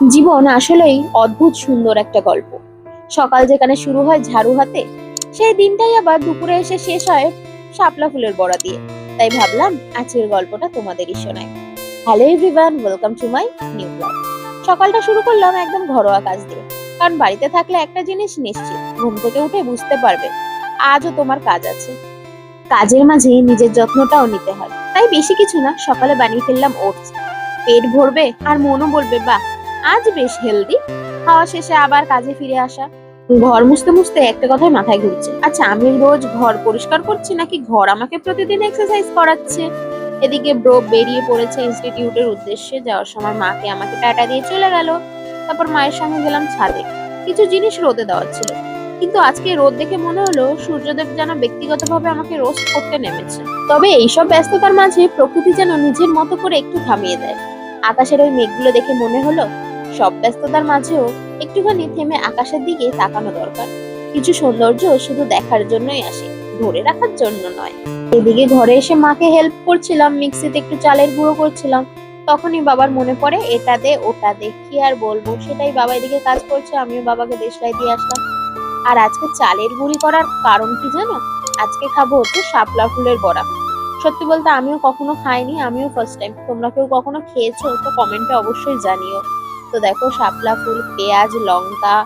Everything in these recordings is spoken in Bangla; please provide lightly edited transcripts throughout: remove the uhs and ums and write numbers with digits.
জীবন আসলেই অদ্ভুত সুন্দর একটা গল্প। সকাল যেখানে শুরু হয় ঝাড়ু হাতে, সেই দিনটাই আবার দুপুরে এসে শেষ হয় শাপলা ফুলের বড়া দিয়ে। তাই ভাবলাম আজকের গল্পটা তোমাদেরই শোনাই। Hello everyone, welcome to my new blog. সকালটা শুরু করলাম একদম ঘরোয়া কাজ দিয়ে, কারণ বাড়িতে থাকলে একটা জিনিস নিশ্চিত, ঘুম থেকে উঠে বুঝতে পারবে আজও তোমার কাজ আছে। কাজের মাঝে নিজের যত্নটাও নিতে হয়, তাই বেশি কিছু না, সকালে বানিয়ে ফেললাম ওটস। পেট ভরবে আর মনও বলবে বাহ, আজ বেশ হেলদি। খাওয়া শেষে আবার কাজে ফিরে আসা। ঘর মুছতে মুছতে একটা কথাই মাথায় ঘুরছে, আচ্ছা আমি রোজ ঘর পরিষ্কার করছি নাকি ঘর আমাকে প্রতিদিন এক্সারসাইজ করাচ্ছে। এদিকে ব্রো বেরিয়ে পড়েছে ইনস্টিটিউটের উদ্দেশ্যে, যাওয়ার সময় মাকে আমাকে টাটা দিয়ে চলে গেল। তারপর মায়ের সঙ্গে গেলাম ছাদে, কিছু জিনিস রোদে দেওয়ার ছিল। কিন্তু আজকে রোদ দেখে মনে হলো সূর্যদেব যেন ব্যক্তিগতভাবে আমাকে রোস্ট করতে নেমেছে। তবে এইসব ব্যস্ততার মাঝে প্রকৃতি যেন নিজের মতো করে একটু থামিয়ে দেয়। আকাশের ওই মেঘগুলো দেখে মনে হলো সব ব্যস্ততার মাঝেও একটুখানি থেমে আকাশের দিকে তাকানো দরকার। কিছু সৌন্দর্য শুধু দেখার জন্যই আসে, ধরে রাখার জন্য নয়। এদিকে ঘরে এসে মাকে হেল্প করছিলাম, মিক্সিতে একটু চালের গুঁড়ো করছিলাম। তখনই বাবার মনে পড়ে এটা দে ওটা দে, কি আর বলবো, সেটাই বাবা এদিকে কাজ করছে, আমিও বাবাকে দেশলাই দিয়ে আসলাম। আর আজকে চালের গুঁড়ি করার কারণ কি জানো? আজকে খাবো হচ্ছে শাপলা ফুলের বড়া। সত্যি বলতে আমিও কখনো খাইনি, আমিও ফার্স্ট টাইম। তোমরা কেউ কখনো খেয়েছো তো কমেন্টে অবশ্যই জানিও। তো দেখো শাপলা ফুল, পেঁয়াজ, লঙ্কা,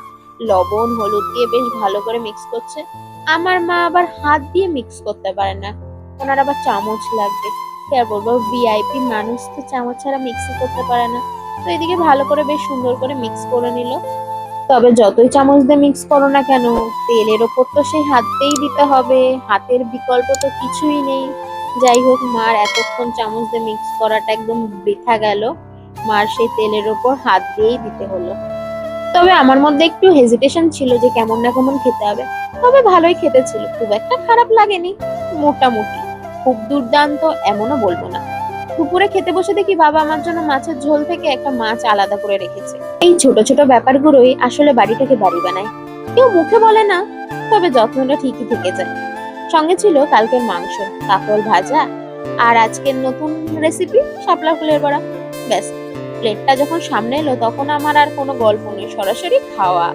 লবণ, হলুদ দিয়ে বেশ ভালো করে মিক্স করছে। আমার মা আবার হাত দিয়ে মিক্স করতে পারে না, ওনার আবার চামচ লাগবে। কি আর বলবো, ভিআইপি মানুষ তো চামচ ছাড়া মিক্সই করতে পারে না। তো এদিকে ভালো করে বেশ সুন্দর করে মিক্স করে নিল। তবে যতই চামচ দিয়ে মিক্স করো না কেন, তেলের ওপর তো সেই হাততেই দিতে হবে, হাতের বিকল্প তো কিছুই নেই। যাই হোক, মার এতক্ষণ চামচ দিয়ে মিক্স করাটা একদম বৃথা গেল, মার সেই তেলের ওপর হাত দিয়েই দিতে হলো। তবে আমার মধ্যে একটু হেজিটেশন ছিল যে কেমন না কেমন খেতে হবে। তবে ভালোই খেতে ছিল, খুব একটা খারাপ লাগেনি, মোটামুটি। খুব দুর্দান্ত এমনও বলবো না। দুপুরে খেতে বসে দেখি বাবা আমার জন্য মাছের ঝোল থেকে একটা মাছ আলাদা করে রেখেছে। এই ছোট ছোট ব্যাপারগুলোই আসলে বাড়িটাকে বাড়ি বানায়। কেউ মুখে বলে না, তবে যত্নটা ঠিকই থেকে যায়। সঙ্গে ছিল কালকের মাংস, কাঁকরোল ভাজা, আর আজকের নতুন রেসিপি শাপলা ফুলের বড়া। ব্যাস, প্লেটটা যখন সামনে এলো তখন আমার আর কোনো গল্প নেই, সরাসরি খাওয়া।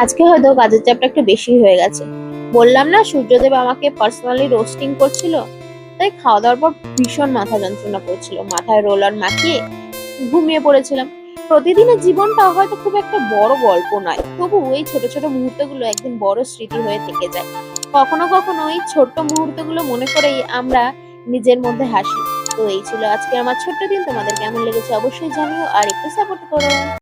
আজকে হয়তো কাজের চাপটা একটু বেশি হয়ে গেছে। বললাম না সূর্যদেব আমাকে পার্সোনালি রোস্টিং করছিল, তাই খাওয়া দাওয়ার পর ভীষণ মাথা যন্ত্রণা করছিল, মাথায় রোলার মাখিয়ে ঘুমিয়ে পড়েছিলাম। প্রতিদিনের জীবনটা হয়তো খুব একটা বড় গল্প নয়, তবু এই ছোট ছোট মুহূর্তগুলো একদিন বড় স্মৃতি হয়ে থেকে যায়। কখনো কখনো এই ছোট্ট মুহূর্তগুলো মনে করেই আমরা নিজের মধ্যে হাসি। তো এই ছিল আজকে আমার ছোট্ট দিন, তোমাদের কেমন লেগেছে অবশ্যই জানিও, আর একটু সাপোর্ট করো।